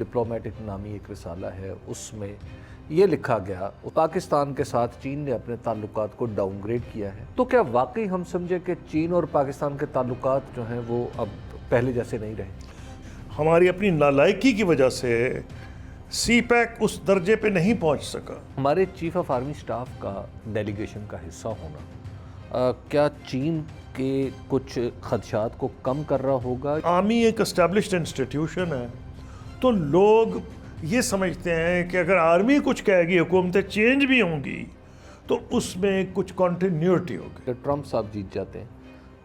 Diplomatic نامی ایک رسالہ ہے، اس میں یہ لکھا گیا پاکستان کے ساتھ چین نے اپنے تعلقات کو ڈاؤن گریڈ کیا ہے۔ تو کیا واقعی ہم سمجھے کہ چین اور پاکستان کے تعلقات جو ہیں وہ اب پہلے جیسے نہیں رہے؟ ہماری اپنی نالائکی کی وجہ سے سی پیک اس درجے پہ نہیں پہنچ سکا۔ ہمارے چیف آف آرمی سٹاف کا ڈیلیگیشن کا حصہ ہونا کیا چین کے کچھ خدشات کو کم کر رہا ہوگا؟ آرمی ایک اسٹیبلشڈ انسٹیٹیوشن ہے، تو لوگ یہ سمجھتے ہیں کہ اگر آرمی کچھ کہے گی، حکومتیں چینج بھی ہوں گی تو اس میں کچھ کنٹینیوٹی ہوگی۔ کہ ٹرمپ صاحب جیت جاتے ہیں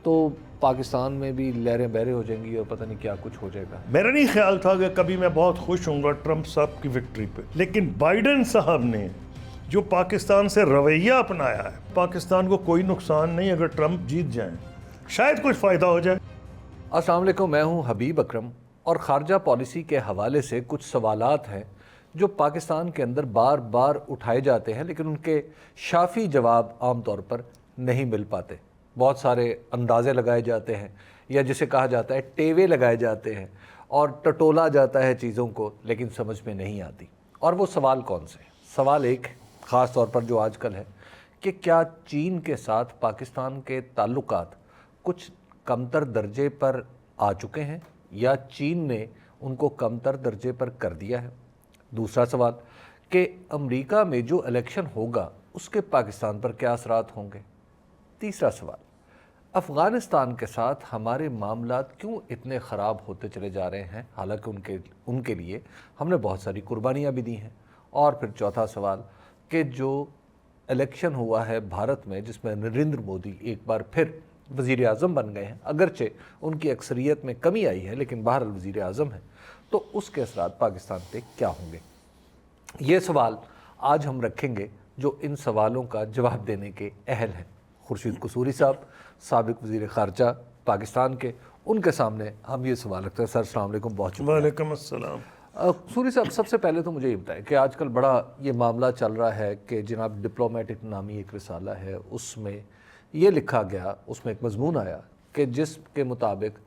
تو پاکستان میں بھی لہریں بہریں ہو جائیں گی اور پتہ نہیں کیا کچھ ہو جائے گا۔ میرا نہیں خیال تھا کہ کبھی میں بہت خوش ہوں گا ٹرمپ صاحب کی وکٹری پہ، لیکن بائیڈن صاحب نے جو پاکستان سے رویہ اپنایا ہے، پاکستان کو کوئی نقصان نہیں اگر ٹرمپ جیت جائیں، شاید کچھ فائدہ ہو جائے۔ السلام علیکم، میں ہوں حبیب اکرم، اور خارجہ پالیسی کے حوالے سے کچھ سوالات ہیں جو پاکستان کے اندر بار بار اٹھائے جاتے ہیں لیکن ان کے شافی جواب عام طور پر نہیں مل پاتے۔ بہت سارے اندازے لگائے جاتے ہیں یا جسے کہا جاتا ہے ٹیوے لگائے جاتے ہیں اور ٹٹولا جاتا ہے چیزوں کو، لیکن سمجھ میں نہیں آتی۔ اور وہ سوال کون سے؟ سوال ایک خاص طور پر جو آج کل ہے کہ کیا چین کے ساتھ پاکستان کے تعلقات کچھ کمتر درجے پر آ چکے ہیں یا چین نے ان کو کمتر درجے پر کر دیا ہے؟ دوسرا سوال کہ امریکہ میں جو الیکشن ہوگا اس کے پاکستان پر کیا اثرات ہوں گے؟ تیسرا سوال، افغانستان کے ساتھ ہمارے معاملات کیوں اتنے خراب ہوتے چلے جا رہے ہیں حالانکہ ان کے لیے ہم نے بہت ساری قربانیاں بھی دی ہیں؟ اور پھر چوتھا سوال کہ جو الیکشن ہوا ہے بھارت میں جس میں نریندر مودی ایک بار پھر وزیر اعظم بن گئے ہیں، اگرچہ ان کی اکثریت میں کمی آئی ہے لیکن بہرحال وزیر اعظم ہیں، تو اس کے اثرات پاکستان پہ کیا ہوں گے؟ یہ سوال آج ہم رکھیں گے جو ان سوالوں کا جواب دینے کے اہل ہیں۔ خورشید قصوری صاحب سابق وزیر خارجہ پاکستان کے، ان کے سامنے ہم یہ سوال رکھتے ہیں۔ سر السلام علیکم، بہت شکریہ۔ وعلیکم السلام۔ قصوری صاحب، سب سے پہلے تو مجھے یہ بتائیں کہ آج کل بڑا یہ معاملہ چل رہا ہے کہ جناب ڈپلومیٹک نامی ایک رسالہ ہے، اس میں یہ لکھا گیا، اس میں ایک مضمون آیا کہ جس کے مطابق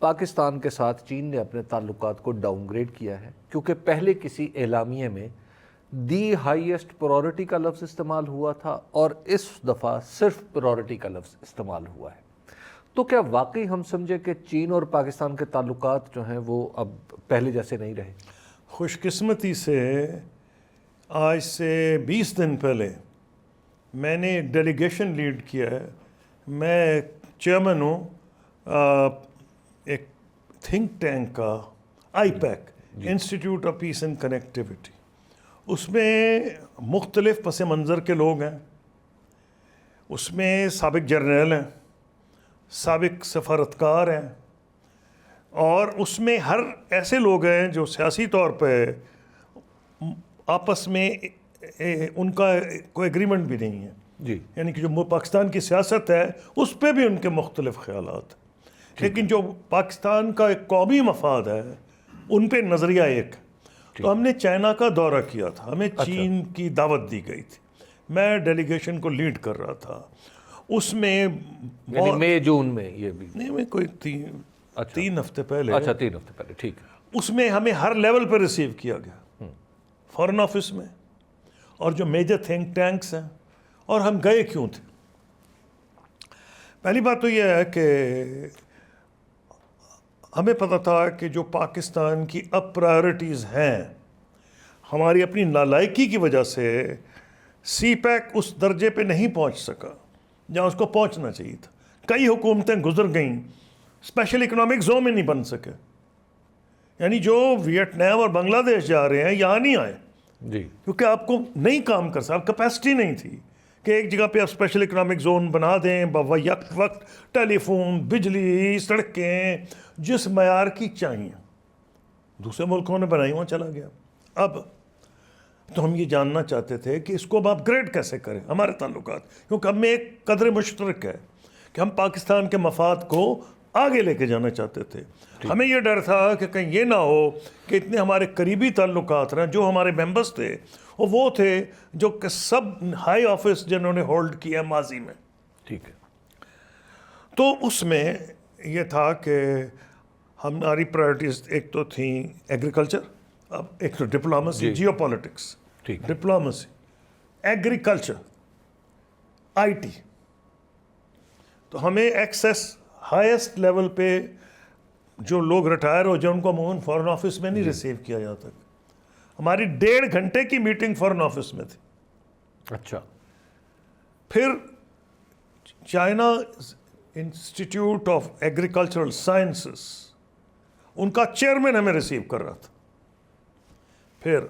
پاکستان کے ساتھ چین نے اپنے تعلقات کو ڈاؤن گریڈ کیا ہے کیونکہ پہلے کسی اعلامیے میں دی ہائیسٹ پرائورٹی کا لفظ استعمال ہوا تھا اور اس دفعہ صرف پرائورٹی کا لفظ استعمال ہوا ہے۔ تو کیا واقعی ہم سمجھے کہ چین اور پاکستان کے تعلقات جو ہیں وہ اب پہلے جیسے نہیں رہے؟ خوش قسمتی سے آج سے 20 دن پہلے میں نے ڈیلیگیشن لیڈ کیا ہے۔ میں چیئرمین ہوں ایک تھنک ٹینک کا، IPAC, institute of peace and connectivity. اس میں مختلف پس منظر کے لوگ ہیں، اس میں سابق جرنیل ہیں، سابق سفارتکار ہیں، اور اس میں ہر ایسے لوگ ہیں جو سیاسی طور پہ آپس میں ان کا کوئی ایگریمنٹ بھی نہیں ہے، جی، یعنی کہ جو پاکستان کی سیاست ہے اس پہ بھی ان کے مختلف خیالات، لیکن جو پاکستان کا ایک قومی مفاد ہے ان پہ نظریہ ایک۔ تو ہم نے چائنا کا دورہ کیا تھا، ہمیں چین کی دعوت دی گئی تھی، میں ڈیلیگیشن کو لیڈ کر رہا تھا۔ اس میں یعنی مئی جون میں، یہ بھی نہیں، میں کوئی 3 ہفتے پہلے، اچھا 3 ہفتے پہلے، ٹھیک ہے۔ اس میں ہمیں ہر لیول پہ ریسیو کیا گیا، فارن آفس میں اور جو میجر تھنک ٹینکس ہیں۔ اور ہم گئے کیوں تھے؟ پہلی بات تو یہ ہے کہ ہمیں پتہ تھا کہ جو پاکستان کی اب پرائرٹیز ہیں، ہماری اپنی نالائکی کی وجہ سے سی پیک اس درجے پہ نہیں پہنچ سکا جہاں اس کو پہنچنا چاہیے تھا۔ کئی حکومتیں گزر گئیں، اسپیشل اکنامک زون میں نہیں بن سکے، یعنی جو ویٹنام اور بنگلہ دیش جا رہے ہیں یہاں نہیں آئے، جی، کیونکہ آپ کو نہیں کام کر سکتا، کیپیسٹی نہیں تھی کہ ایک جگہ پہ آپ اسپیشل اکنامک زون بنا دیں، یک وقت ٹیلی فون، بجلی، سڑکیں جس معیار کی چاہیے، دوسرے ملکوں نے بنائی، وہاں چلا گیا۔ اب تو ہم یہ جاننا چاہتے تھے کہ اس کو اب اپ گریڈ کیسے کریں ہمارے تعلقات، کیونکہ ہم میں ایک قدر مشترک ہے کہ ہم پاکستان کے مفاد کو آگے لے کے جانا چاہتے تھے۔ ہمیں یہ ڈر تھا کہ کہیں یہ نہ ہو کہ اتنے ہمارے قریبی تعلقات رہے، جو ہمارے ممبرس تھے وہ تھے جو کہ سب ہائی آفس جنہوں نے ہولڈ کیا ماضی میں، ٹھیک ہے۔ تو اس میں یہ تھا کہ ہماری پرائرٹیز ایک تو تھیں ایگریکلچر، اب ایک تو ڈپلومسی، جیو پالیٹکس، ٹھیک، ڈپلومسی، ایگریکلچر، آئی ٹی. تو ہمیں ایکسیس ہائیسٹ لیول پہ جو لوگ ریٹائر ہو جائے ان کو عموماً فارن آفس میں نہیں ریسیو کیا جاتا. ہماری 1.5 گھنٹے کی میٹنگ فارن آفس میں تھی. اچھا. پھر China institute of agricultural sciences, ان کا چیئرمین ہمیں ریسیو کر رہا تھا. پھر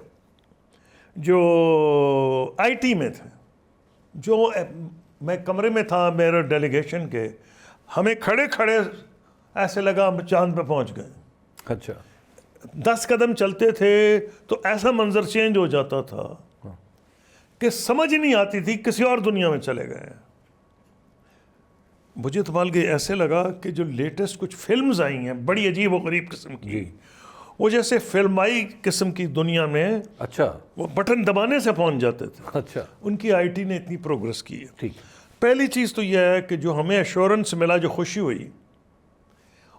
جو آئی ٹی میں تھے، جو میں کمرے میں تھا میرے ڈیلیگیشن کے، ہمیں کھڑے کھڑے ایسے لگا ہم چاند پہ پہنچ گئے. اچھا. 10 قدم چلتے تھے تو ایسا منظر چینج ہو جاتا تھا کہ سمجھ نہیں آتی تھی کسی اور دنیا میں چلے گئے. مجھے تو بال کے ایسے لگا کہ جو لیٹسٹ کچھ فلمز آئی ہیں بڑی عجیب و غریب قسم کی، وہ جیسے فلمائی قسم کی دنیا میں، اچھا، وہ بٹن دبانے سے پہنچ جاتے تھے. اچھا، ان کی آئی ٹی نے اتنی پروگرس کی ہے. ٹھیک. پہلی چیز تو یہ ہے کہ جو ہمیں ایشورنس ملا، جو خوشی ہوئی،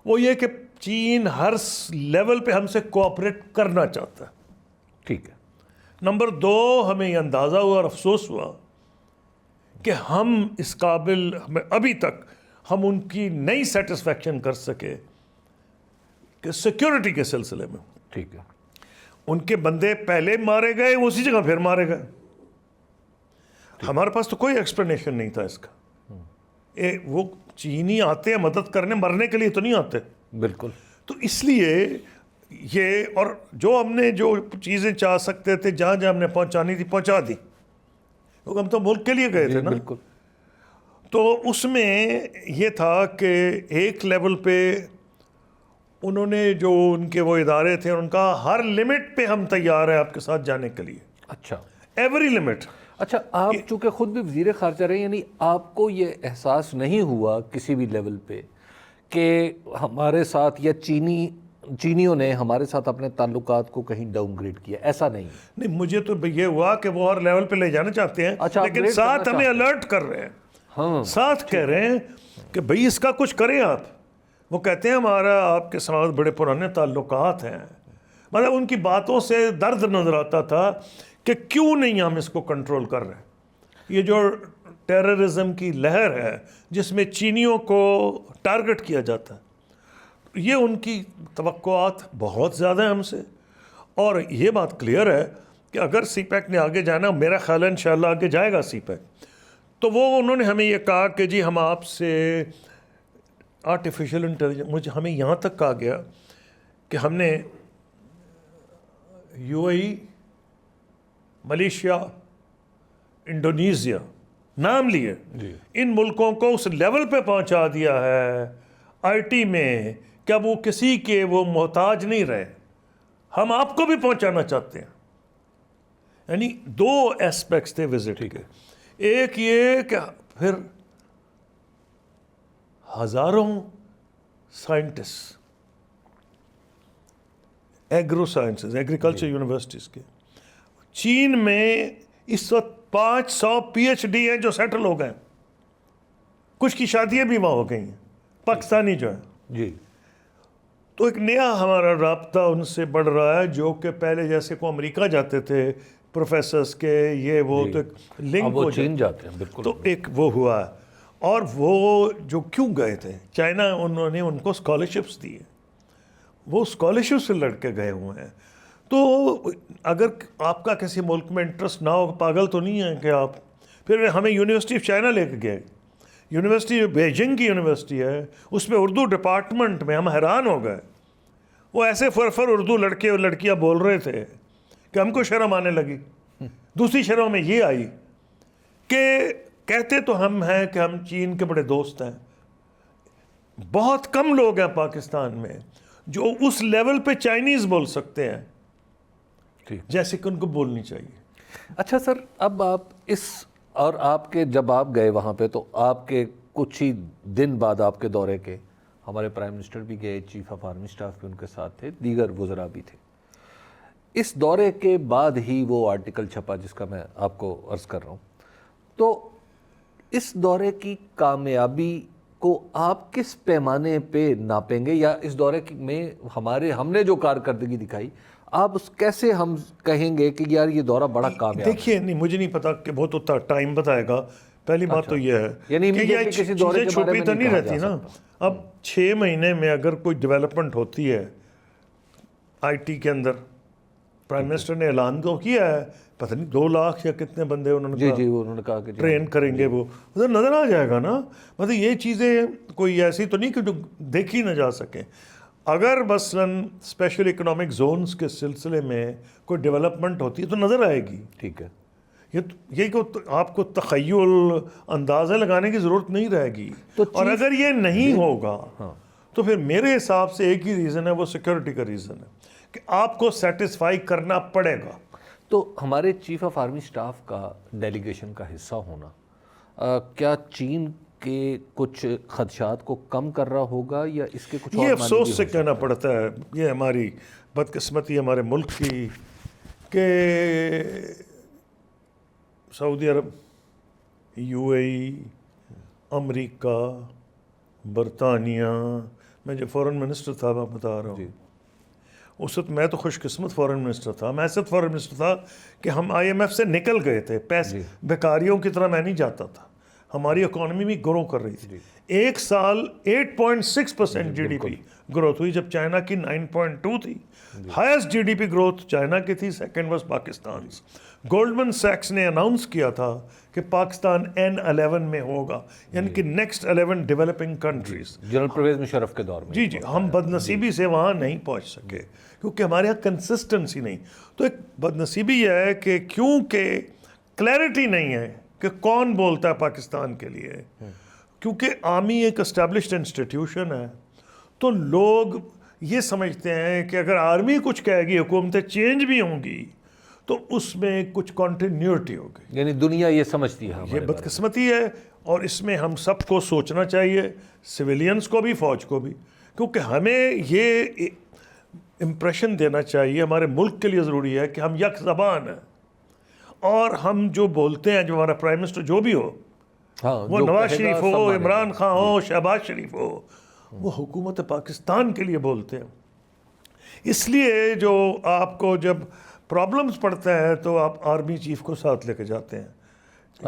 وہ یہ کہ چین ہر لیول پہ ہم سے کوآپریٹ کرنا چاہتا ہے. ٹھیک ہے. نمبر 2، ہمیں یہ اندازہ ہوا اور افسوس ہوا کہ ہم اس قابل ابھی تک ہم ان کی نہیں سیٹسفیکشن کر سکے کہ سیکیورٹی کے سلسلے میں. ٹھیک ہے. ان کے بندے پہلے مارے گئے، اسی جگہ پھر مارے گئے. ہمارے پاس تو کوئی ایکسپلینیشن نہیں تھا اس کا. وہ چینی آتے ہیں مدد کرنے، مرنے کے لیے تو نہیں آتے. بالکل. تو اس لیے یہ، اور جو ہم نے جو چیزیں چاہ سکتے تھے، جہاں جہاں ہم نے پہنچانی تھی پہنچا دی، کیونکہ ہم تو ملک کے لیے گئے تھے نا. بالکل. تو اس میں یہ تھا کہ ایک لیول پہ انہوں نے جو ان کے وہ ادارے تھے، ان کا ہر لمٹ پہ ہم تیار ہیں آپ کے ساتھ جانے کے لیے. اچھا. Every limit. اچھا، آپ چونکہ خود بھی وزیر خارجہ رہے، یعنی آپ کو یہ احساس نہیں ہوا کسی بھی لیول پہ کہ ہمارے ساتھ یا چینیوں نے ہمارے ساتھ اپنے تعلقات کو کہیں ڈاؤن گریڈ کیا؟ ایسا نہیں. نہیں، مجھے تو یہ ہوا کہ وہ ہر لیول پہ لے جانا چاہتے ہیں. اچھا، لیکن ساتھ ہمیں الرٹ کر رہے ہیں. ہاں، ساتھ کہہ رہے ہیں کہ بھئی اس کا کچھ کریں آپ. وہ کہتے ہیں ہمارا آپ کے ساتھ بڑے پرانے تعلقات ہیں. مطلب ان کی باتوں سے درد نظر آتا تھا کہ کیوں نہیں ہم اس کو کنٹرول کر رہے. یہ جو ٹیررزم کی لہر ہے جس میں چینیوں کو ٹارگٹ کیا جاتا ہے، یہ ان کی توقعات بہت زیادہ ہیں ہم سے. اور یہ بات کلیئر ہے کہ اگر سی پیک نے آگے جانا، میرا خیال ہے انشاءاللہ آگے جائے گا سی پیک، تو وہ انہوں نے ہمیں یہ کہا کہ جی ہم آپ سے آرٹیفیشل انٹیلیجنس، ہمیں یہاں تک کہا گیا کہ ہم نے U A E, Malaysia, Indonesia نام لیے، ان ملکوں کو اس لیول پہ پہنچا دیا ہے آئی ٹی میں کہ اب وہ کسی کے وہ محتاج نہیں رہے. ہم آپ کو بھی پہنچانا چاہتے ہیں. یعنی 2 ایسپیکٹس تھے وزٹ کے. ایک یہ کہ پھر ہزاروں scientist agro sciences, agriculture universities کے چین میں اس وقت 500 پی ایچ ڈی ہیں جو سیٹل ہو گئے. کچھ کی شادیاں بھی وہاں ہو گئی ہیں، پاکستانی جو ہیں. جی. تو ایک نیا ہمارا رابطہ ان سے بڑھ رہا ہے، جو کہ پہلے جیسے کو امریکہ جاتے تھے پروفیسرز کے یہ وہ، تو ایک لنک وہ چین جاتے ہیں. بالکل. تو ایک وہ ہوا. اور وہ جو کیوں گئے تھے چائنا، انہوں نے ان کو اسکالرشپس دیے، وہ اسکالرشپ سے لڑکے گئے ہوئے ہیں. تو اگر آپ کا کسی ملک میں انٹرسٹ نہ ہو، پاگل تو نہیں ہے کہ آپ. پھر ہمیں یونیورسٹی آف چائنا لے کے گئے. یونیورسٹی بیجنگ کی یونیورسٹی ہے، اس میں اردو ڈپارٹمنٹ میں ہم حیران ہو گئے. وہ ایسے فرفر اردو لڑکے اور لڑکیاں بول رہے تھے کہ ہم کو شرم آنے لگی. دوسری شرم میں یہ آئی کہ کہتے تو ہم ہیں کہ ہم چین کے بڑے دوست ہیں. بہت کم لوگ ہیں پاکستان میں جو اس لیول پہ چائنیز بول سکتے ہیں جیسے کہ ان کو بولنی چاہیے. اچھا سر، اب آپ اس، اور آپ کے جب آپ گئے وہاں پہ تو آپ کے کچھ ہی دن بعد آپ کے دورے کے ہمارے پرائم منسٹر بھی گئے، چیف آف آرمی اسٹاف بھی ان کے ساتھ تھے، دیگر وزراء بھی تھے. اس دورے کے بعد ہی وہ آرٹیکل چھپا جس کا میں آپ کو عرض کر رہا ہوں. تو اس دورے کی کامیابی کو آپ کس پیمانے پہ ناپیں گے، یا اس دورے میں ہم نے جو کارکردگی دکھائی آپ اس کیسے ہم کہیں گے کہ یار یہ دورہ بڑا کامیاب ہے؟ دیکھیے نہیں، مجھے نہیں پتا کہ بہت ہوتا ٹائم بتائے گا. پہلی بات تو یہ ہے یعنی کہ یہ کسی دورے چیزیں کے بارے چھپی میں تو نہیں نہیں کہا رہتی جا نا. سکتا. اب 6 مہینے میں اگر کوئی ڈیولپمنٹ ہوتی ہے آئی ٹی کے اندر، پرائم منسٹر نے اعلان تو کیا ہے، پتہ نہیں 2 لاکھ یا کتنے بندے انہوں نے انہوں نے کہا کہ ٹرین کریں گے، وہ ادھر نظر آ جائے گا نا. مطلب یہ چیزیں کوئی ایسی تو نہیں کہ جو دیکھی نہ جا سکیں. اگر مثلاً اسپیشل اکنامک زونز کے سلسلے میں کوئی ڈیولپمنٹ ہوتی ہے تو نظر آئے گی. ٹھیک ہے. یہ کہ آپ کو تخیل اندازہ لگانے کی ضرورت نہیں رہے گی. اور اگر یہ نہیں ہوگا تو پھر میرے حساب سے ایک ہی ریزن ہے، وہ سیکورٹی کا ریزن ہے کہ آپ کو سیٹسفائی کرنا پڑے گا. تو ہمارے چیف آف آرمی سٹاف کا ڈیلیگیشن کا حصہ ہونا کیا چین کے کچھ خدشات کو کم کر رہا ہوگا، یا اس کے کچھ اور یہ افسوس سے کہنا پڑتا ہے، یہ ہماری بدقسمتی ہمارے ملک کی کہ سعودی عرب، UAE، امریکہ، برطانیہ، میں جو فورن منسٹر تھا میں بتا رہا ہوں، اس وقت میں تو خوش قسمت فورن منسٹر تھا، میں ایسا فورن منسٹر تھا کہ ہم IMF سے نکل گئے تھے، پیسے بیکاریوں کی طرح میں نہیں جاتا تھا. ہماری اکانومی بھی گرو کر رہی تھی. ایک سال 8.6% GDP گروتھ ہوئی، جب چائنا کی 9.2 تھی. ہائیسٹ GDP گروتھ چائنا کی تھی، سیکنڈ واز پاکستان. گولڈمن سیکس نے اناؤنس کیا تھا کہ پاکستان N11 میں ہوگا، یعنی کہ next 11 developing countries. General Pervez Musharraf کے دور میں جی ہم بدنصیبی سے وہاں نہیں پہنچ سکے کیونکہ ہمارے یہاں کنسسٹنسی نہیں. تو ایک بدنصیبی یہ ہے کہ کیونکہ کلیئرٹی نہیں ہے کہ کون بولتا ہے پاکستان کے لیے، کیونکہ آرمی ایک اسٹیبلشڈ انسٹیٹیوشن ہے، تو لوگ یہ سمجھتے ہیں کہ اگر آرمی کچھ کہے گی، حکومتیں چینج بھی ہوں گی تو اس میں کچھ کنٹینیوٹی ہوگی. یعنی دنیا یہ سمجھتی ہے. یہ بدقسمتی ہے، اور اس میں ہم سب کو سوچنا چاہیے، سویلینز کو بھی، فوج کو بھی، کیونکہ ہمیں یہ امپریشن دینا چاہیے، ہمارے ملک کے لیے ضروری ہے کہ ہم یک زبان ہیں، اور ہم جو بولتے ہیں، جو ہمارا پرائم منسٹر جو بھی ہو، وہ نواز شریف ہو، عمران خان ہو، شہباز شریف ہو، وہ حکومت پاکستان کے لیے بولتے ہیں. اس لیے جو آپ کو جب پرابلمز پڑتا ہے تو آپ آرمی چیف کو ساتھ لے کے جاتے ہیں.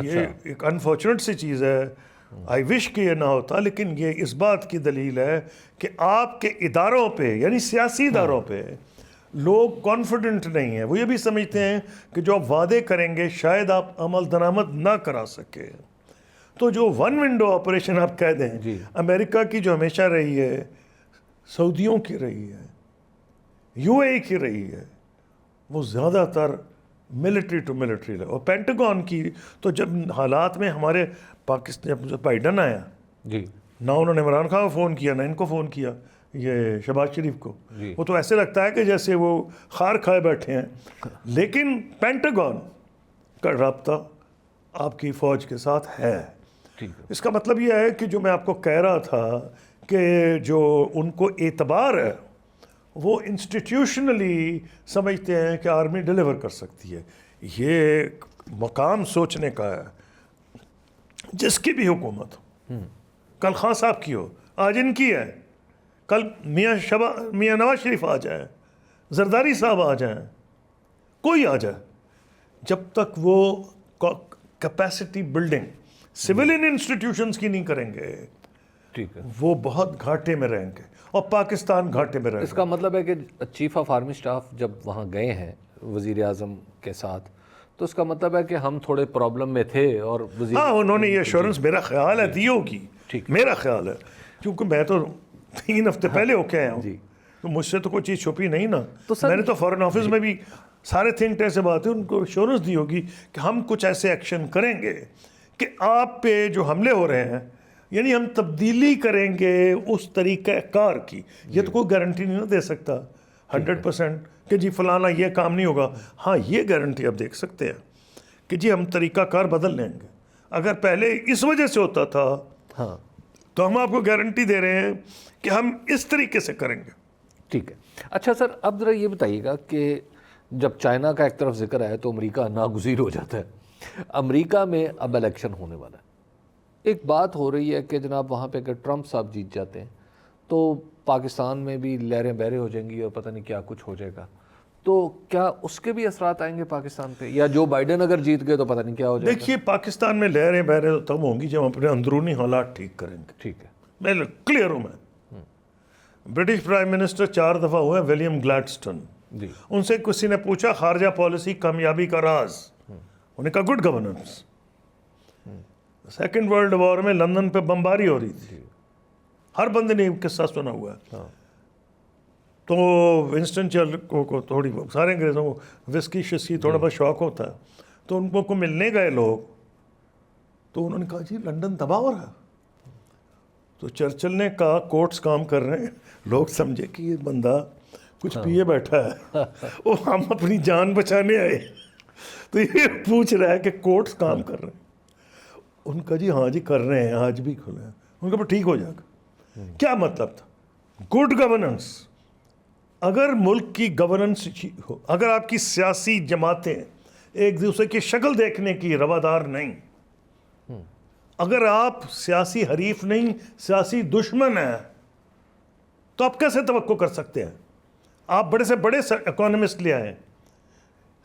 یہ ایک انفارچونیٹ سی چیز ہے، آئی وش کہ یہ نہ ہوتا، لیکن یہ اس بات کی دلیل ہے کہ آپ کے اداروں پہ، یعنی سیاسی اداروں پہ لوگ کانفیڈنٹ نہیں ہیں. وہ یہ بھی سمجھتے ہیں کہ جو آپ وعدے کریں گے شاید آپ عمل درآمد نہ کرا سکے. تو جو ون ونڈو آپریشن آپ کہہ دیں، امریکہ کی جو ہمیشہ رہی ہے، سعودیوں کی رہی ہے، UAE کی رہی ہے، وہ زیادہ تر ملٹری ٹو ملٹری ہے. اور پینٹاگون کی تو جب حالات میں ہمارے پاکستان، جب بائیڈن آیا، نہ انہوں نے عمران خان کو فون کیا، نہ ان کو فون کیا، یہ شہباز شریف کو. وہ تو ایسے لگتا ہے کہ جیسے وہ خار کھائے بیٹھے ہیں. لیکن پینٹاگون کا رابطہ آپ کی فوج کے ساتھ ہے. اس کا مطلب یہ ہے کہ جو میں آپ کو کہہ رہا تھا کہ جو ان کو اعتبار ہے، وہ انسٹیٹیوشنلی سمجھتے ہیں کہ آرمی ڈیلیور کر سکتی ہے. یہ مقام سوچنے کا ہے. جس کی بھی حکومت ہو، کل خان صاحب کی ہو، آج ان کی ہے، کل میاں نواز شریف آ جائیں، زرداری صاحب آ جائیں، کوئی آ جائے، جب تک وہ کیپیسٹی بلڈنگ سویلین انسٹیٹیوشنز کی نہیں کریں گے، وہ بہت گھاٹے میں رہیں گے، اور پاکستان گھاٹے میں رہے گا. اس کا مطلب ہے کہ چیف آف آرمی سٹاف جب وہاں گئے ہیں وزیر اعظم کے ساتھ، تو اس کا مطلب ہے کہ ہم تھوڑے پرابلم میں تھے، اور انہوں نے یہ ایشورنس میرا خیال ہے دی ہوگی، میرا خیال ہے، کیونکہ میں تو 3 ہفتے پہلے ہو کے آیا ہوں، تو مجھ سے تو کوئی چیز چھپی نہیں نا. میں نے تو فارن آفس میں بھی سارے تھنک ٹینک سے بات ہے، ان کو ایشورنس دی ہوگی کہ ہم کچھ ایسے ایکشن کریں گے کہ آپ پہ جو حملے ہو رہے ہیں، یعنی ہم تبدیلی کریں گے اس طریقہ کار کی. یہ تو کوئی گارنٹی نہیں دے سکتا 100% کہ جی فلانا یہ کام نہیں ہوگا. ہاں یہ گارنٹی آپ دیکھ سکتے ہیں کہ جی ہم طریقہ کار بدل لیں گے. اگر پہلے اس وجہ سے ہوتا تھا تو ہم آپ کو گارنٹی دے رہے ہیں کہ ہم اس طریقے سے کریں گے. ٹھیک ہے. اچھا سر، اب ذرا یہ بتائیے گا کہ جب چائنا کا ایک طرف ذکر ہے تو امریکہ ناگزیر ہو جاتا ہے. امریکہ میں اب الیکشن ہونے والا ہے، ایک بات ہو رہی ہے کہ جناب وہاں پہ اگر ٹرمپ صاحب جیت جاتے ہیں تو پاکستان میں بھی لہریں بہریں ہو جائیں گی اور پتہ نہیں کیا کچھ ہو جائے گا، تو کیا اس کے بھی اثرات آئیں گے پاکستان پہ؟ یا جو بائیڈن اگر جیت گئے تو پتہ نہیں کیا ہو جائے گا؟ دیکھیے پاکستان میں لہریں بہریں تب ہوں گی جب اپنے اندرونی حالات ٹھیک کریں گے. ٹھیک ہے. میں کلیئر ہوں. میں برٹش پرائم منسٹر 4 دفعہ ہوئے ولیم گلیڈسٹون. جی. ان سے کسی نے پوچھا خارجہ پالیسی کامیابی کا راز، انہوں نے کہا good governance. Second world war میں لندن پہ بمباری ہو رہی تھی، ہر بندے نے قصہ سنا ہوا ہے. تو ونسٹن چرچل کو تھوڑی سارے انگریزوں کو وسکی شسکی تھوڑا بہت شوق ہوتا ہے، تو ان کو ملنے گئے لوگ، تو انہوں نے کہا جی لندن تباہ ہو رہا ہے. تو چرچل نے کہا کوٹس کام کر رہے ہیں، لوگ سمجھے کہ یہ بندہ کچھ پیے بیٹھا ہے، وہ ہم اپنی جان بچانے آئے، تو یہ پوچھ رہا ہے کہ کوٹس کام کر رہے ہیں. ان کا جی ہاں جی کر رہے ہیں، آج بھی کھلے ہیں. ان کا ٹھیک ہو جائے گا. کیا مطلب تھا؟ Good governance. اگر ملک کی گورننس ہو، اگر آپ کی سیاسی جماعتیں ایک دوسرے کی شکل دیکھنے کی روادار نہیں، اگر آپ سیاسی حریف نہیں سیاسی دشمن ہیں، تو آپ کیسے توقع کر سکتے ہیں؟ آپ بڑے سے بڑے اکانومسٹ لے آئے.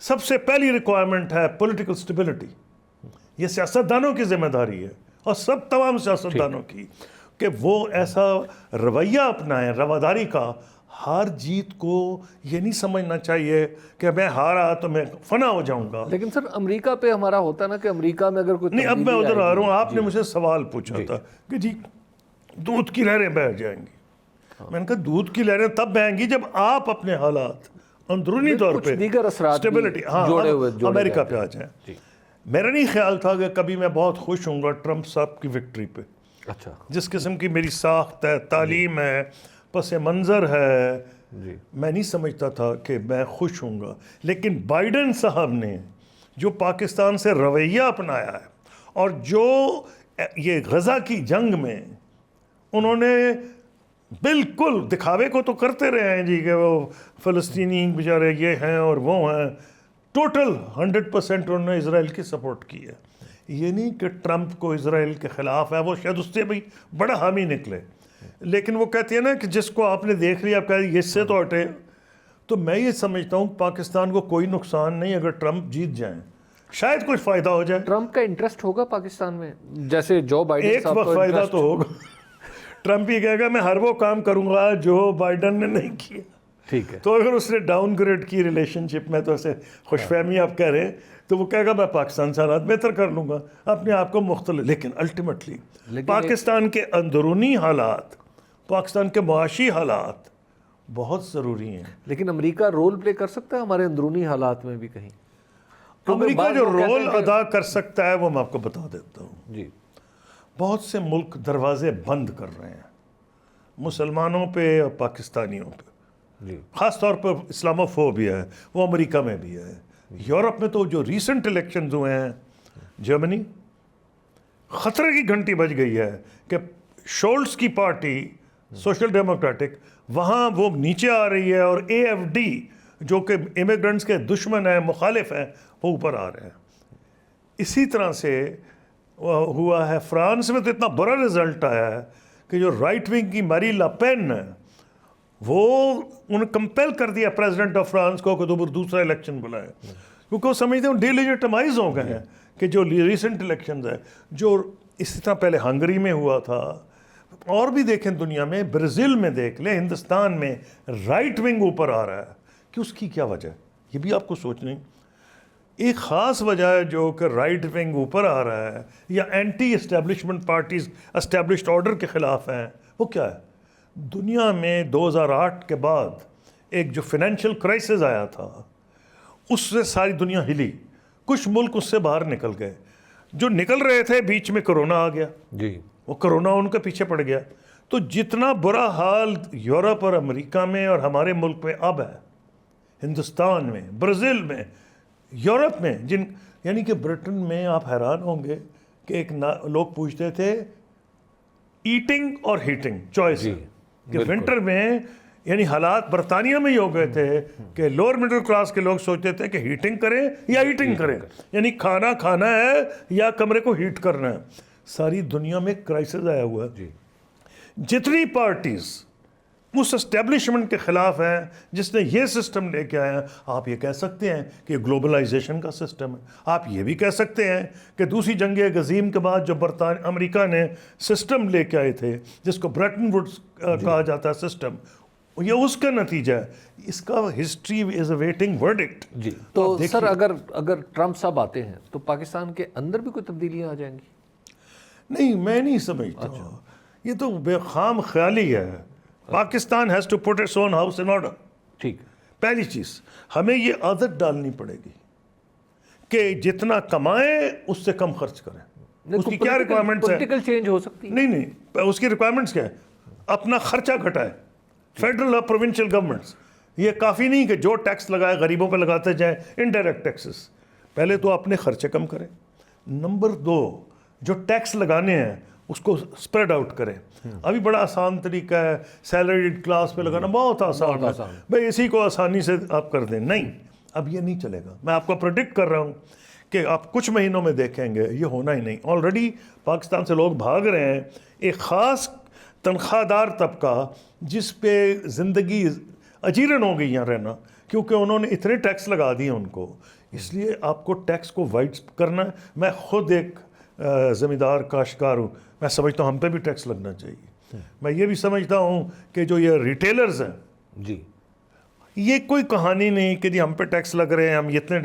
سب سے پہلی ریکوائرمنٹ ہے پولیٹیکل سٹیبلٹی. یہ سیاستدانوں کی ذمہ داری ہے، اور سب تمام سیاستدانوں کی، کہ وہ ایسا رویہ اپنائیں رواداری کا. ہار جیت کو یہ نہیں سمجھنا چاہیے کہ میں ہارا تو میں فنا ہو جاؤں گا. لیکن سر امریکہ پہ ہمارا ہوتا ہے نا کہ امریکہ میں اگر کوئی نہیں، اب میں ادھر آ رہا ہوں. آپ نے مجھے سوال پوچھا تھا کہ جی دودھ کی لہریں بہہ جائیں گی. میں نے کہا دودھ کی لہریں تب بہیں گی جب آپ اپنے حالات اندرونی طور پہ دیگر اثرات اسٹیبلٹی امریکہ پہ آ جائیں. میرا نہیں خیال تھا کہ کبھی میں بہت خوش ہوں گا ٹرمپ صاحب کی وکٹری پہ. اچھا. جس قسم کی میری ساخت ہے، تعلیم ہے، پس منظر ہے، میں نہیں سمجھتا تھا کہ میں خوش ہوں گا. لیکن بائیڈن صاحب نے جو پاکستان سے رویہ اپنایا ہے، اور جو یہ غزہ کی جنگ میں انہوں نے بالکل دکھاوے کو تو کرتے رہے ہیں جی کہ وہ فلسطینی بیچارے یہ ہیں اور وہ ہیں، ٹوٹل 100% انہوں نے اسرائیل کی سپورٹ کی ہے. یہ نہیں کہ ٹرمپ کو اسرائیل کے خلاف ہے، وہ شاید اس سے بھی بڑا حامی نکلے، لیکن وہ کہتے ہیں نا کہ جس کو آپ نے دیکھ لیا آپ کہتے ہیں اس سے تو ہٹے. تو میں یہ سمجھتا ہوں پاکستان کو کوئی نقصان نہیں اگر ٹرمپ جیت جائیں، شاید کچھ فائدہ ہو جائے. ٹرمپ کا انٹرسٹ ہوگا پاکستان میں جیسے جو بائیڈن ایک وقت فائدہ تو ہوگا. ٹرمپ ہی کہے گا میں ہر وہ کام کروں گا جو بائیڈن نے نہیں کیا. ٹھیک ہے. تو اگر اس نے ڈاؤن گریڈ کی ریلیشن شپ میں، تو اسے خوش فہمی آپ کہہ رہے ہیں، تو وہ کہے گا میں پاکستان سے حالات بہتر کر لوں گا، اپنے آپ کو مختلف. لیکن الٹیمیٹلی پاکستان کے اندرونی حالات، پاکستان کے معاشی حالات بہت ضروری ہیں. لیکن امریکہ رول پلے کر سکتا ہے ہمارے اندرونی حالات میں بھی کہیں؟ امریکہ جو رول ادا کر سکتا ہے وہ میں آپ کو بتا دیتا ہوں. جی. بہت سے ملک دروازے بند کر رہے ہیں مسلمانوں پہ اور پاکستانیوں پہ. جی. خاص طور پر اسلاموفوبیا ہے، وہ امریکہ میں بھی ہے. یورپ میں تو جو ریسنٹ الیکشنز ہوئے ہیں، جرمنی، خطرے کی گھنٹی بج گئی ہے کہ شولٹس کی پارٹی سوشل ڈیموکریٹک وہاں وہ نیچے آ رہی ہے، اور اے ایف ڈی جو کہ امیگرنٹس کے دشمن ہیں، مخالف ہیں، وہ اوپر آ رہے ہیں. اسی طرح سے ہوا ہے فرانس میں، تو اتنا برا رزلٹ آیا ہے کہ جو رائٹ ونگ کی میری لاپین ہے وہ انہوں نے کمپیل کر دیا پریزیڈنٹ آف فرانس کو کہ تو دوسرا الیکشن بلائے، کیونکہ وہ سمجھتے ہیں ڈی لیجیٹمائز ہو گئے ہیں کہ جو ریسنٹ الیکشنز ہیں. جو اسی طرح پہلے ہنگری میں ہوا تھا، اور بھی دیکھیں دنیا میں، برازیل میں دیکھ لیں، ہندوستان میں رائٹ ونگ اوپر آ رہا ہے. کہ اس کی کیا وجہ ہے؟ یہ بھی آپ کو سوچنا. ایک خاص وجہ ہے جو کہ رائٹ ونگ اوپر آ رہا ہے یا anti establishment parties established order کے خلاف ہیں. وہ کیا ہے؟ دنیا میں 2008 کے بعد ایک جو فائنینشیل کرائسس آیا تھا، اس سے ساری دنیا ہلی. کچھ ملک اس سے باہر نکل گئے، جو نکل رہے تھے بیچ میں کرونا آ گیا. جی. وہ کرونا ان کے پیچھے پڑ گیا. تو جتنا برا حال یورپ اور امریکہ میں اور ہمارے ملک میں اب ہے، ہندوستان میں، برازیل میں، یورپ میں، یعنی کہ برٹن میں آپ حیران ہوں گے کہ ایک لوگ پوچھتے تھے ایٹنگ اور ہیٹنگ چوائس، کہ ونٹر میں یعنی حالات برطانیہ میں ہی ہو گئے تھے کہ لوور مڈل کلاس کے لوگ سوچتے تھے کہ ہیٹنگ کریں یا ایٹنگ کریں، یعنی کھانا کھانا ہے یا کمرے کو ہیٹ کرنا ہے. ساری دنیا میں کرائسس آیا ہوا ہے. جی جتنی پارٹیز اس اسٹیبلشمنٹ کے خلاف ہیں جس نے یہ سسٹم لے کے آیا، آپ یہ کہہ سکتے ہیں کہ گلوبلائزیشن کا سسٹم ہے. آپ یہ بھی کہہ سکتے ہیں کہ دوسری جنگ عظیم کے بعد جو امریکہ نے سسٹم لے کے آئے تھے جس کو برٹن وڈز کہا جاتا ہے سسٹم، یہ اس کا نتیجہ ہے. اس کا history is a waiting verdict. جی تو سر اگر ٹرمپ صاحب آتے ہیں تو پاکستان کے اندر بھی کوئی تبدیلیاں آ جائیں گی؟ نہیں، میں نہیں سمجھتا. یہ تو بے خام خیالی ہے. Pakistan has to put its own house in order. ٹھیک. پہلی چیز ہمیں یہ عادت ڈالنی پڑے گی کہ جتنا کمائیں اس سے کم خرچ کریں. اس کی کیا ریکوائرمنٹس ہیں؟ پولیٹیکل چینج ہو سکتی ہے. نہیں، اس کی ریکوائرمنٹس کیا ہے؟ اپنا خرچہ گھٹائے. فیڈرل اور پروونشل گورنمنٹس یہ کافی نہیں کہ جو ٹیکس لگائے غریبوں پہ لگاتے جائیں، انڈائریکٹ ٹیکسز. پہلے تو اپنے خرچے کم کریں. نمبر 2، جو ٹیکس لگانے ہیں اس کو اسپریڈ آؤٹ کریں. ابھی بڑا آسان طریقہ ہے سیلریڈ کلاس پہ لگانا، بہت آسان ہے بھائی، اسی کو آسانی سے آپ کر دیں. نہیں، اب یہ نہیں چلے گا. میں آپ کو پریڈکٹ کر رہا ہوں کہ آپ کچھ مہینوں میں دیکھیں گے یہ ہونا ہی نہیں. آلریڈی پاکستان سے لوگ بھاگ رہے ہیں. ایک خاص تنخواہ دار طبقہ جس پہ زندگی اجیرن ہو گئی یہاں رہنا، کیونکہ انہوں نے اتنے ٹیکس لگا دیے ان کو. اس لیے آپ کو ٹیکس کو وائڈ کرنا ہے. میں خود ایک زمیندار کاشتکار ہوں. میں سمجھتا ہوں ہم پہ بھی ٹیکس لگنا چاہیے. میں یہ بھی سمجھتا ہوں کہ جو یہ ریٹیلرز ہیں، جی یہ کوئی کہانی نہیں کہ جی ہم پہ ٹیکس لگ رہے ہیں ہم اتنے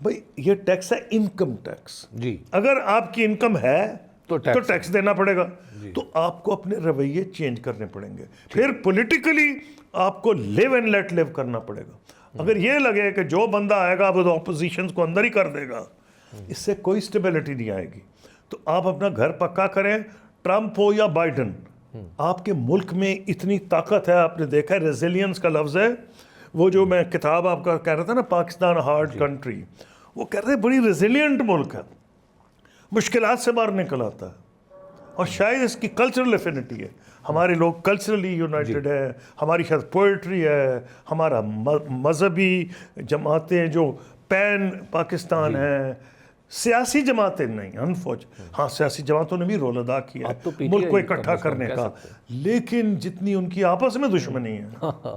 بھائی یہ ٹیکس ہے انکم ٹیکس. جی اگر آپ کی انکم ہے تو ٹیکس دینا پڑے گا. تو آپ کو اپنے رویے چینج کرنے پڑیں گے. پھر پولیٹیکلی آپ کو لیو اینڈ لیٹ لیو کرنا پڑے گا. اگر یہ لگے کہ جو بندہ آئے گا وہ تو اپوزیشنز کو اندر ہی کر دے گا، اس سے کوئی اسٹیبلٹی نہیں آئے گی. تو آپ اپنا گھر پکا کریں. ٹرمپ ہو یا بائیڈن، آپ کے ملک میں اتنی طاقت ہے. آپ نے دیکھا ہے ریزیلینس کا لفظ ہے. وہ جو میں کتاب آپ کا کہہ رہا تھا نا، پاکستان ہارڈ کنٹری، وہ کہہ رہے بڑی ریزیلینٹ ملک ہے، مشکلات سے باہر نکل آتا ہے. اور شاید اس کی کلچرل افینٹی ہے. ہمارے لوگ کلچرلی یونائٹڈ ہے. ہماری شاید پوئٹری ہے، ہمارا مذہبی جماعتیں جو پین پاکستان ہیں. سیاسی جماعتیں نہیں، ہاں سیاسی جماعتوں نے بھی رول ادا کیا ہے ملک کو اکٹھا کرنے کا، لیکن جتنی ان کی آپس میں دشمنی ہے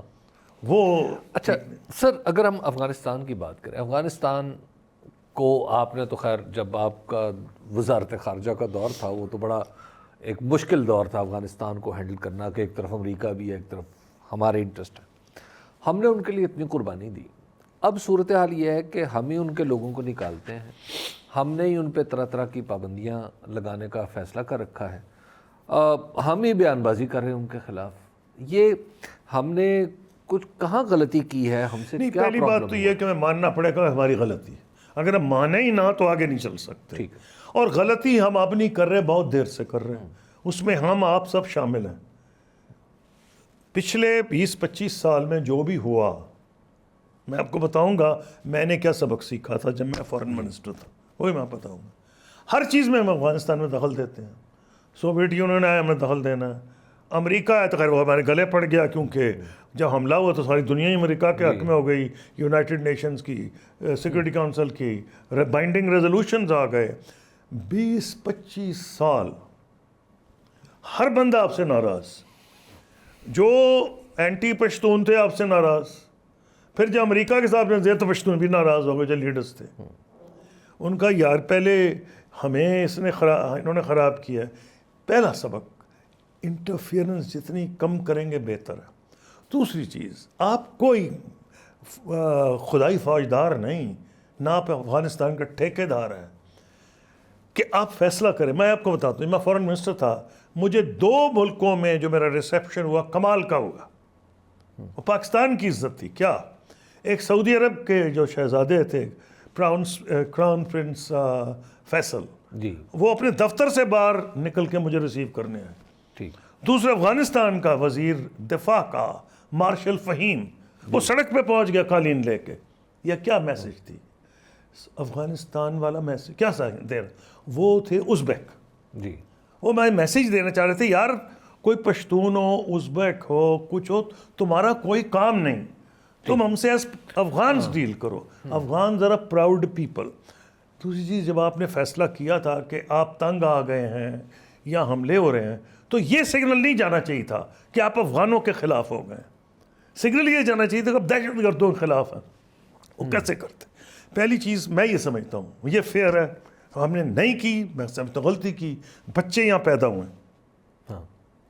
وہ. اچھا سر، اگر ہم افغانستان کی بات کریں، افغانستان کو آپ نے تو خیر جب آپ کا وزارت خارجہ کا دور تھا وہ تو بڑا ایک مشکل دور تھا افغانستان کو ہینڈل کرنا، کہ ایک طرف امریکہ بھی ہے، ایک طرف ہمارے انٹرسٹ ہے. ہم نے ان کے لیے اتنی قربانی دی. اب صورتحال یہ ہے کہ ہم ہی ان کے لوگوں کو نکالتے ہیں. ہم نے ہی ان پہ طرح طرح کی پابندیاں لگانے کا فیصلہ کر رکھا ہے. ہم ہی بیان بازی کر رہے ہیں ان کے خلاف. یہ ہم نے کچھ کہاں غلطی کی ہے؟ ہم سے نہیں، کیا پہلی بات تو یہ کہ ہمیں ماننا پڑے گا ہماری غلطی. اگر ہم مانیں ہی نہ تو آگے نہیں چل سکتے. اور غلطی ہم اب نہیں کر رہے، بہت دیر سے کر رہے ہیں. اس میں ہم آپ سب شامل ہیں. پچھلے 20-25 سال میں جو بھی ہوا، میں آپ کو بتاؤں گا میں نے کیا سبق سیکھا تھا جب میں فارن منسٹر تھا، وہی میں بتاؤں گا. ہر چیز میں ہم افغانستان میں دخل دیتے ہیں. سوویت یونین آیا ہمیں دخل دینا ہے. امریکہ آیا تو خیر وہ ہمارے گلے پڑ گیا، کیونکہ جب حملہ ہوا تو ساری دنیا ہی امریکہ کے حق میں ہو گئی. یونائٹڈ نیشنز کی سیکورٹی کونسل کی بائنڈنگ ریزولوشنز آ گئے. 20-25 سال ہر بندہ آپ سے ناراض. جو اینٹی پشتون تھے آپ سے ناراض. پھر جب امریکہ کے ساتھ زیادہ پشتون بھی ناراض ہو گئے جو لیڈرز تھے. ان کا یار پہلے ہمیں انہوں نے خراب کیا. پہلا سبق، انٹرفیئرنس جتنی کم کریں گے بہتر ہے. دوسری چیز، آپ کوئی خدائی فوجدار نہیں، نہ آپ افغانستان کا ٹھیکے دار ہیں کہ آپ فیصلہ کریں. میں آپ کو بتاتا ہوں، میں فورن منسٹر تھا، مجھے 2 ملکوں میں جو میرا ریسیپشن ہوا کمال کا ہوا. وہ پاکستان کی عزت تھی. کیا؟ ایک سعودی عرب کے جو شہزادے تھے کراؤن پرنس فیصل جی، وہ اپنے دفتر سے باہر نکل کے مجھے ریسیو کرنے آئے. ٹھیک. دوسرے افغانستان کا وزیر دفاع کا مارشل فہیم وہ سڑک پہ پہنچ گیا قالین لے کے. یہ کیا میسج تھی؟ افغانستان والا میسج کیا دے رہا؟ وہ تھے ازبیک. جی، وہ میں میسیج دینا چاہ رہے تھے، یار کوئی پشتون ہو، ازبیک ہو، کچھ ہو، تمہارا کوئی کام نہیں، تم ہم سے افغانز ڈیل کرو. افغان ذرا پراؤڈ پیپل. دوسری چیز، جب آپ نے فیصلہ کیا تھا کہ آپ تنگ آ گئے ہیں یا حملے ہو رہے ہیں تو یہ سگنل نہیں جانا چاہیے تھا کہ آپ افغانوں کے خلاف ہو گئے. سگنل یہ جانا چاہیے تھا کہ آپ دہشت گردوں کے خلاف ہیں. وہ کیسے کرتے؟ پہلی چیز میں یہ سمجھتا ہوں یہ فیئر ہے، ہم نے نہیں کی، میں سمجھتا ہوں غلطی کی. بچے یہاں پیدا ہوئے ہیں،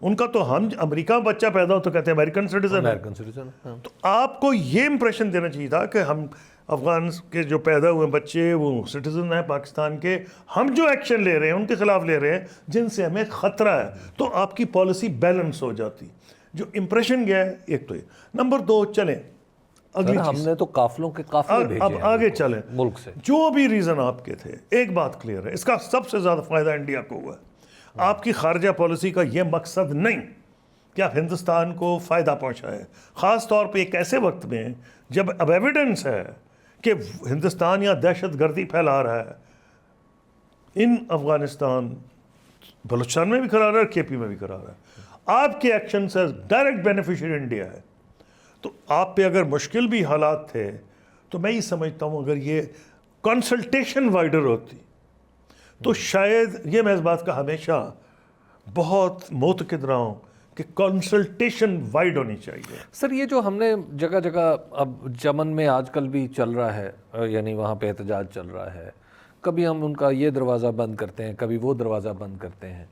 ان کا تو ہم امریکہ میں بچہ پیدا ہو تو کہتے ہیں امریکن سٹیزن ہے. تو آپ کو یہ امپریشن دینا چاہیے تھا کہ ہم افغان کے جو پیدا ہوئے بچے وہ سٹیزن ہیں پاکستان کے، ہم جو ایکشن لے رہے ہیں ان کے خلاف لے رہے ہیں جن سے ہمیں خطرہ ہے. تو آپ کی پالیسی بیلنس ہو جاتی. جو امپریشن گیا ہے ایک تو یہ. نمبر 2، چلیں اگلی ہم چیز، نے تو قافلوں کے قافلے بھیجے اب ہیں آگے چلیں. ملک سے جو بھی ریزن آپ کے تھے، ایک بات کلیئر ہے، اس کا سب سے زیادہ فائدہ انڈیا کو ہوا ہے. آپ کی خارجہ پالیسی کا یہ مقصد نہیں کہ آپ ہندوستان کو فائدہ پہنچائے، خاص طور پہ ایک ایسے وقت میں جب اب ایویڈنس ہے کہ ہندوستان یہاں دہشت گردی پھیلا رہا ہے. ان افغانستان بلوچستان میں بھی کرا رہا ہے، کے پی میں بھی کرا رہا ہے. آپ کے ایکشن سے ڈائریکٹ بینیفیشری انڈیا ہے. تو آپ پہ اگر مشکل بھی حالات تھے تو میں یہ سمجھتا ہوں اگر یہ کنسلٹیشن وائڈر ہوتی تو شاید، یہ میں اس بات کا ہمیشہ بہت معتقد رہا ہوں کہ کنسلٹیشن وائڈ ہونی چاہیے. سر یہ جو ہم نے جگہ جگہ اب چمن میں آج کل بھی چل رہا ہے، یعنی وہاں پہ احتجاج چل رہا ہے، کبھی ہم ان کا یہ دروازہ بند کرتے ہیں، کبھی وہ دروازہ بند کرتے ہیں،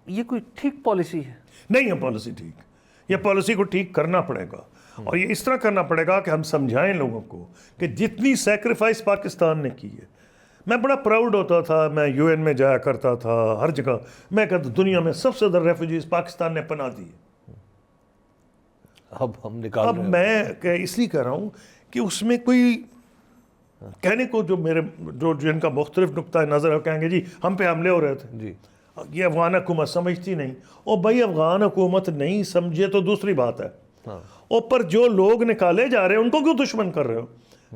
یہ کوئی ٹھیک پالیسی ہے؟ نہیں ہے پالیسی ٹھیک. یہ پالیسی کو ٹھیک کرنا پڑے گا، اور یہ اس طرح کرنا پڑے گا کہ ہم سمجھائیں لوگوں کو کہ جتنی سیکریفائس پاکستان نے کی ہے. میں بڑا پراؤڈ ہوتا تھا، میں یو این میں جایا کرتا تھا، ہر جگہ میں کہتا دنیا میں سب سے زیادہ ریفیوجیز پاکستان نے پناہ دی. اب ہم نکال اب میں اس لیے کہہ رہا ہوں کہ اس میں کوئی کہنے کو جو میرے جو جن کا مختلف نقطہ نظر ہے کہیں گے جی ہم پہ حملے ہو رہے تھے، جی یہ افغان حکومت سمجھتی نہیں. اور بھائی افغان حکومت نہیں سمجھے تو دوسری بات ہے، اوپر جو لوگ نکالے جا رہے ہیں ان کو کیوں دشمن کر رہے ہو؟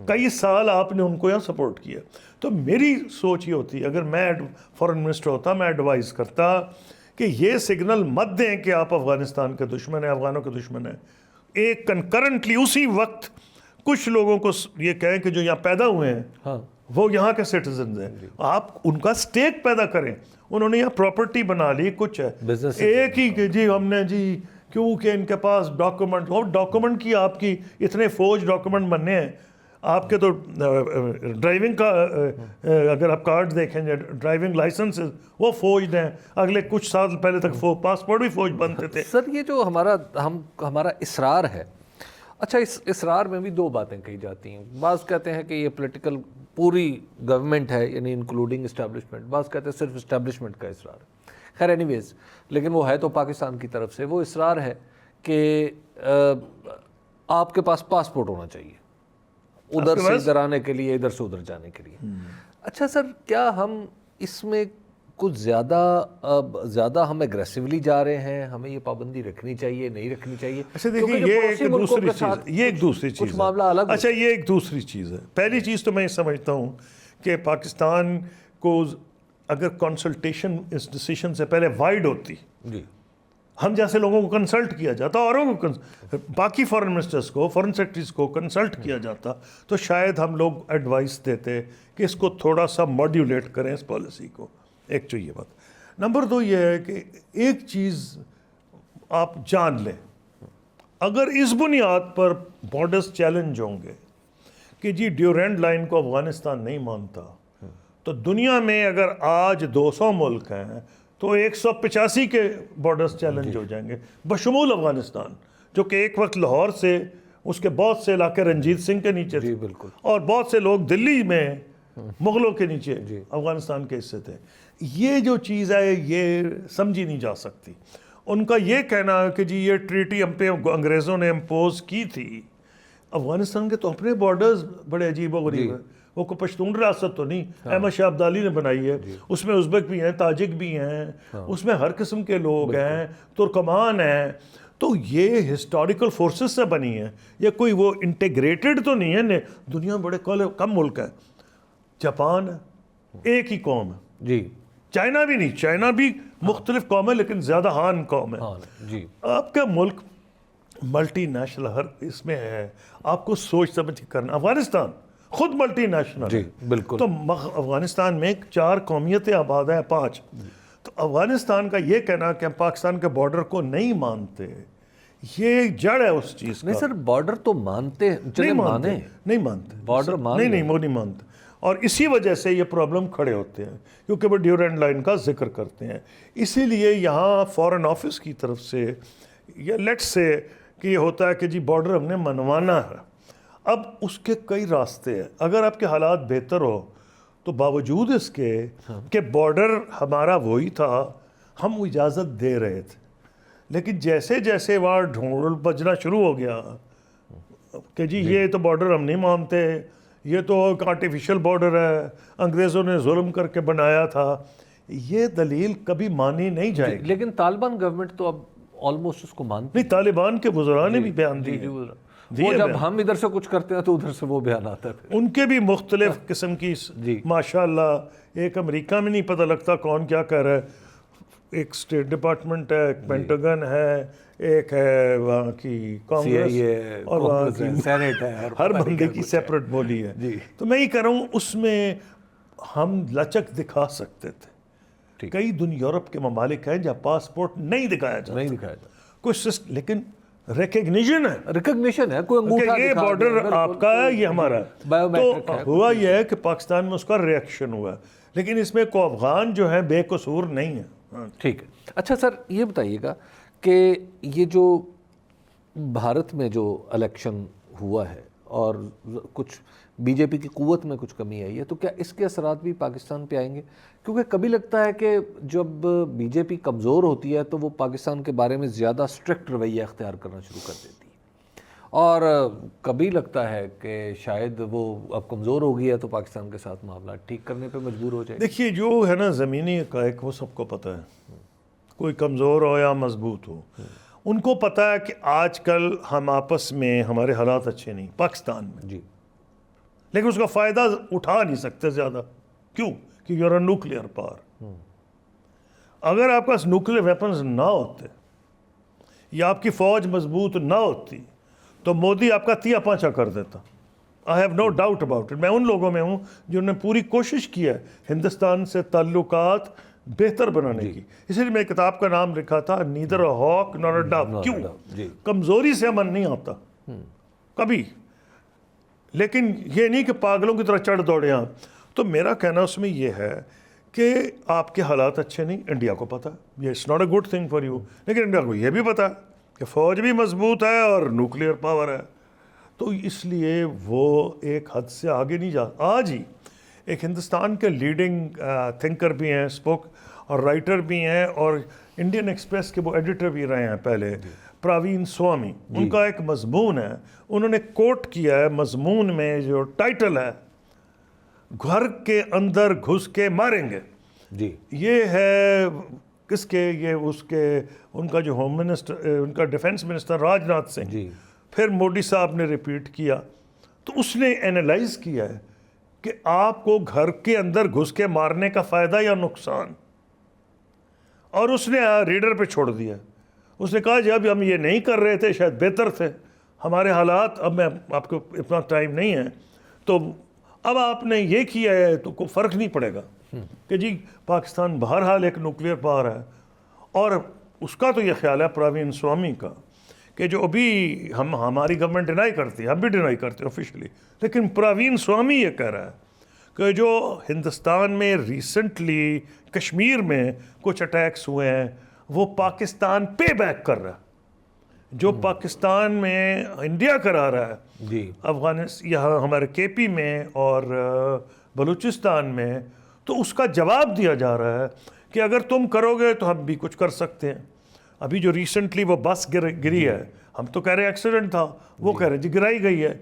کئی سال آپ نے ان کو یہاں سپورٹ کیا. تو میری سوچ یہ ہوتی، اگر میں فورن منسٹر ہوتا میں ایڈوائز کرتا کہ یہ سگنل مت دیں کہ آپ افغانستان کے دشمن ہیں، افغانوں کے دشمن ہیں. ایک کنکرنٹلی اسی وقت کچھ لوگوں کو یہ کہیں کہ جو یہاں پیدا ہوئے ہیں وہ یہاں کے سٹیزنز ہیں، آپ ان کا سٹیک پیدا کریں. انہوں نے یہاں پراپرٹی بنا لی، کچھ ہے ایک ہی کہ جی ہم نے جی کیونکہ ان کے پاس ڈاکومنٹ، اور ڈاکومنٹ کی آپ کی اتنے فوج ڈاکومنٹ بننے ہیں. آپ کے تو ڈرائیونگ کا اگر آپ کارڈ دیکھیں گے، ڈرائیونگ لائسنس وہ فوج ہیں. اگلے کچھ سال پہلے تک پاسپورٹ بھی فوج بنتے تھے. سر یہ جو ہمارا اصرار ہے، اچھا اس اصرار میں بھی 2 باتیں کہی جاتی ہیں. بعض کہتے ہیں کہ یہ پولیٹیکل پوری گورنمنٹ ہے، یعنی انکلوڈنگ اسٹیبلشمنٹ. بعض کہتے ہیں صرف اسٹیبلشمنٹ کا اصرار ہے. خیر اینی ویز، لیکن وہ ہے تو پاکستان کی طرف سے وہ اصرار ہے کہ آپ کے پاس پاسپورٹ ہونا چاہیے ادھر سے ادھر آنے کے لیے، ادھر سے ادھر جانے کے لیے. اچھا سر، کیا ہم اس میں کچھ زیادہ ہم ایگریسولی جا رہے ہیں؟ ہمیں یہ پابندی رکھنی چاہیے، نہیں رکھنی چاہیے؟ اچھا دیکھیں یہ ایک دوسری چیز ہے، یہ ایک دوسری چیز کچھ معاملہ الگ. اچھا یہ ایک دوسری چیز ہے. پہلی چیز تو میں یہ سمجھتا ہوں کہ پاکستان کو اگر کنسلٹیشن اس ڈیسیشن سے پہلے وائڈ ہوتی، جی ہم جیسے لوگوں کو کنسلٹ کیا جاتا، اوروں کو باقی فورن منسٹرز کو، فورن سیکرٹریز کو کنسلٹ کیا جاتا، تو شاید ہم لوگ ایڈوائس دیتے کہ اس کو تھوڑا سا ماڈیولیٹ کریں اس پالیسی کو. ایک تو یہ بات. نمبر 2 یہ ہے کہ ایک چیز آپ جان لیں، اگر اس بنیاد پر بارڈرز چیلنج ہوں گے کہ جی ڈیورینڈ لائن کو افغانستان نہیں مانتا، تو دنیا میں اگر آج 200 ملک ہیں تو 185 کے بارڈرز چیلنج ہو جائیں گے بشمول افغانستان، جو کہ ایک وقت لاہور سے اس کے بہت سے علاقے رنجیت سنگھ کے نیچے تھے، بالکل، اور بہت سے لوگ دلی میں مغلوں کے نیچے افغانستان کے حصے تھے. یہ جو چیز ہے یہ سمجھی نہیں جا سکتی. ان کا یہ کہنا ہے کہ جی یہ ٹریٹی ہم پہ انگریزوں نے امپوز کی تھی. افغانستان کے تو اپنے بارڈرز بڑے عجیب و غریب ہیں. وہ کوئی پشتون ریاست تو نہیں، احمد شاہ ابدالی نے بنائی ہے. اس میں ازبک بھی ہیں، تاجک بھی ہیں، اس میں ہر قسم کے لوگ ہیں، ترکمان ہیں. تو یہ ہسٹوریکل فورسز سے بنی ہے، یہ کوئی وہ انٹیگریٹڈ تو نہیں ہے. دنیا میں بڑے کم ملک ہیں. جاپان ہے، ایک ہی قوم ہے. جی چائنا بھی نہیں، چائنا بھی مختلف قوم ہے لیکن زیادہ ہان قوم ہے. جی آپ کا ملک ملٹی نیشنل ہر اس میں ہے، آپ کو سوچ سمجھ کے کرنا. افغانستان خود ملٹی نیشنل جی بالکل. تو افغانستان میں 4 قومیتیں آباد ہیں 5. تو افغانستان کا یہ کہنا کہ ہم پاکستان کے بارڈر کو نہیں مانتے یہ جڑ ہے اس چیز کا. نہیں سر بارڈر تو مانتے ہیں, چلے مانے نہیں مانتے بارڈر نہیں وہ نہیں مانتے, اور اسی وجہ سے یہ پرابلم کھڑے ہوتے ہیں کیونکہ وہ ڈیورینڈ لائن کا ذکر کرتے ہیں. اسی لیے یہاں فارن آفس کی طرف سے یا لیٹ سے کہ یہ ہوتا ہے کہ جی بارڈر ہم نے منوانا ہے. اب اس کے کئی راستے ہیں. اگر آپ کے حالات بہتر ہو تو باوجود اس کے کہ بارڈر ہمارا وہی تھا ہم اجازت دے رہے تھے, لیکن جیسے جیسے وہاں ڈھول بجنا شروع ہو گیا کہ جی یہ تو بارڈر ہم نہیں مانتے, یہ تو ایک آرٹیفیشل بارڈر ہے, انگریزوں نے ظلم کر کے بنایا تھا, یہ دلیل کبھی مانی نہیں جائے گی. لیکن طالبان گورنمنٹ تو اب آلموسٹ اس کو مانتی نہیں, طالبان کے وزراء نے بھی بیان دیے, وہ جب ہم ادھر سے کچھ کرتے ہیں تو ادھر سے وہ بیان آتا ہے. ان کے بھی مختلف قسم کی ماشاءاللہ. ایک امریکہ میں نہیں پتہ لگتا کون کیا کہہ رہا ہے, ایک اسٹیٹ ڈپارٹمنٹ ہے, ایک پینٹاگن ہے, ایک ہے وہاں کی کانگریس اور وہاں کی سینیٹ ہے, ہر بندے کی سیپریٹ بولی ہے. تو میں یہ کہہ رہا ہوں اس میں ہم لچک دکھا سکتے تھے. کئی یورپ کے ممالک ہیں جہاں پاسپورٹ نہیں دکھایا جاتا کچھ, لیکن ریکگنیشن ہے کوئی انگوٹھا کہ یہ بارڈر آپ کا ہے یہ ہمارا ہے. تو ہوا یہ ہے کہ پاکستان میں اس کا ریئیکشن ہوا, لیکن اس میں کوئی افغان جو ہے بے قصور نہیں ہے. ٹھیک ہے. اچھا سر یہ بتائیے گا کہ یہ جو بھارت میں جو الیکشن ہوا ہے اور کچھ بی جے پی کی قوت میں کچھ کمی آئی ہے, تو کیا اس کے اثرات بھی پاکستان پہ آئیں گے؟ کیونکہ کبھی لگتا ہے کہ جب بی جے پی کمزور ہوتی ہے تو وہ پاکستان کے بارے میں زیادہ اسٹرکٹ رویہ اختیار کرنا شروع کر دیتی ہے, اور کبھی لگتا ہے کہ شاید وہ اب کمزور ہو گئی ہے تو پاکستان کے ساتھ معاملات ٹھیک کرنے پہ مجبور ہو جائے. دیکھیے جو ہے نا زمینی حقائق وہ سب کو پتہ ہے, کوئی کمزور ہو یا مضبوط ہو, ان کو پتہ ہے کہ آج کل ہم آپس میں ہمارے حالات اچھے نہیں پاکستان میں جی, لیکن اس کا فائدہ اٹھا نہیں سکتے زیادہ. کیوں؟ کہ you are a nuclear power. اگر آپ کے پاس نیوکلیئر ویپنز نہ ہوتے یا آپ کی فوج مضبوط نہ ہوتی تو مودی آپ کا تیا پانچا کر دیتا. I have no doubt about it. میں ان لوگوں میں ہوں جنہوں نے پوری کوشش کی ہے ہندوستان سے تعلقات بہتر بنانے کی. اسی لیے میں کتاب کا نام لکھا تھا نیدر اے ہاک نار اے ڈو. کیوں؟ کمزوری سے امن نہیں آتا کبھی, لیکن یہ نہیں کہ پاگلوں کی طرح چڑھ دوڑے آپ. تو میرا کہنا اس میں یہ ہے کہ آپ کے حالات اچھے نہیں, انڈیا کو پتہ ہے, یہ it's not a good thing for you, لیکن انڈیا کو یہ بھی پتہ ہے کہ فوج بھی مضبوط ہے اور نیوکلیئر پاور ہے. تو اس لیے وہ ایک حد سے آگے نہیں جا. آج ہی ایک ہندوستان کے لیڈنگ تھنکر بھی ہیں, اسپوک اور رائٹر بھی ہیں, اور انڈین ایکسپریس کے وہ ایڈیٹر بھی رہے ہیں پہلے, پراوین سوامی. ان کا ایک مضمون ہے, انہوں نے کوٹ کیا ہے مضمون میں, جو ٹائٹل ہے گھر کے اندر گھس کے ماریں گے. جی یہ ہے کس کے؟ یہ اس کے ان کا جو ہوم منسٹر, ان کا ڈیفنس منسٹر راج ناتھ سنگھ. جی پھر مودی صاحب نے ریپیٹ کیا. تو اس نے اینالائز کیا ہے کہ آپ کو گھر کے اندر گھس کے مارنے کا فائدہ یا نقصان, اور اس نے ریڈر پہ چھوڑ دیا. اس نے کہا جب ہم یہ نہیں کر رہے تھے شاید بہتر تھے ہمارے حالات, اب میں آپ کو اتنا ٹائم نہیں ہے, تو اب آپ نے یہ کیا ہے تو کوئی فرق نہیں پڑے گا کہ جی پاکستان بہرحال ایک نیوکلیئر پاور ہے. اور اس کا تو یہ خیال ہے پراوین سوامی کا کہ جو ابھی ہماری گورنمنٹ ڈینائی کرتی ہے, ہم بھی ڈینائی کرتے ہیں آفیشلی, لیکن پراوین سوامی یہ کہہ رہا ہے کہ جو ہندوستان میں ریسنٹلی کشمیر میں کچھ اٹیکس ہوئے ہیں وہ پاکستان پے بیک کر رہا ہے. جو پاکستان میں انڈیا کرا رہا ہے جی افغانستان یہاں ہمارے کے پی میں اور بلوچستان میں, تو اس کا جواب دیا جا رہا ہے کہ اگر تم کرو گے تو ہم بھی کچھ کر سکتے ہیں. ابھی جو ریسنٹلی وہ بس گری ہے, ہم تو کہہ رہے ہیں ایکسیڈنٹ تھا, وہ کہہ رہے جی گرائی گئی ہے.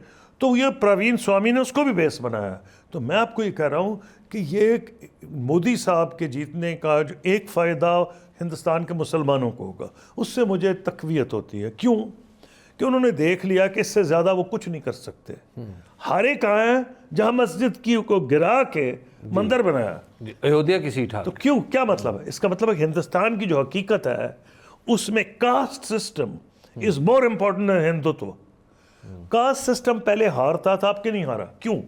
تو یہ پراوین سوامی نے اس کو بھی بیس بنایا. تو میں آپ کو یہ کہہ رہا ہوں کہ یہ مودی صاحب کے جیتنے کا جو ایک فائدہ ہندوستان کے مسلمانوں کو ہوگا, اس سے مجھے تقویت ہوتی ہے. کیوں؟ کہ انہوں نے دیکھ لیا کہ اس سے زیادہ وہ کچھ نہیں کر سکتے. ہارے کہاں ہیں جہاں مسجد کی کو گرا کے مندر بنایا, ایودھیا کی سیٹ. تو کیوں؟ کیا مطلب ہے اس کا؟ مطلب ہے ہندوستان کی جو حقیقت ہے اس میں caste system is more important than Hindutva. Caste system پہلے ہارتا تھا, اب کہ نہیں ہارا. کیوں؟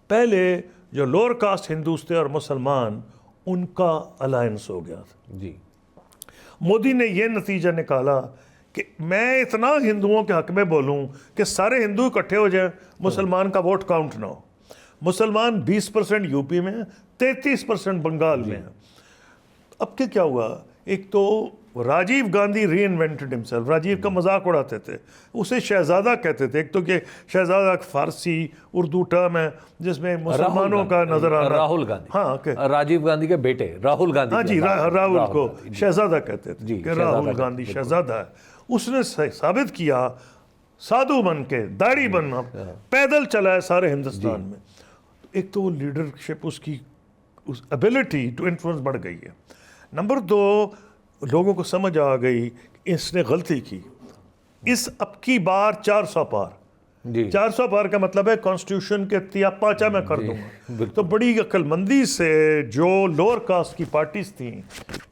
پہلے جو لوور کاسٹ ہندوز تھے اور مسلمان ان کا الائنس ہو گیا تھا. جی. مودی نے یہ نتیجہ نکالا کہ میں اتنا ہندوؤں کے حق میں بولوں کہ سارے ہندو اکٹھے ہو جائیں, مسلمان کا ووٹ کاؤنٹ نہ ہو. مسلمان 20% یو پی میں ہیں, 33% بنگال میں ہیں. اب کیا ہوا, ایک تو راجیو گاندھی ری انوینٹڈ ہمسیلف, راجیو کا مذاق اڑاتے تھے, اسے شہزادہ کہتے تھے. ایک تو کہ شہزادہ فارسی اردو ٹرم ہے جس میں مسلمانوں کا نظر آنا. راہل گاندھی, ہاں, راجیو گاندھی کے بیٹے راہل گاندھی. ہاں جی, راہل کو شہزادہ کہتے تھے کہ راہل گاندھی شہزادہ ہے. اس نے ثابت کیا سادھو بن کے, داڑھی بننا, پیدل چلا ہے سارے ہندوستان میں. ایک تو وہ لیڈرشپ, اس کی ابیلٹی ٹو انفلوئنس بڑھ گئی ہے. نمبر 2, لوگوں کو سمجھ آ گئی کہ اس نے غلطی کی. اس اب کی بار 400 پار, 400 پار کا مطلب ہے کانسٹیٹیوشن کے 3 میں کر دوں گا. تو بڑی عقل مندی سے جو لوور کاسٹ کی پارٹیز تھیں,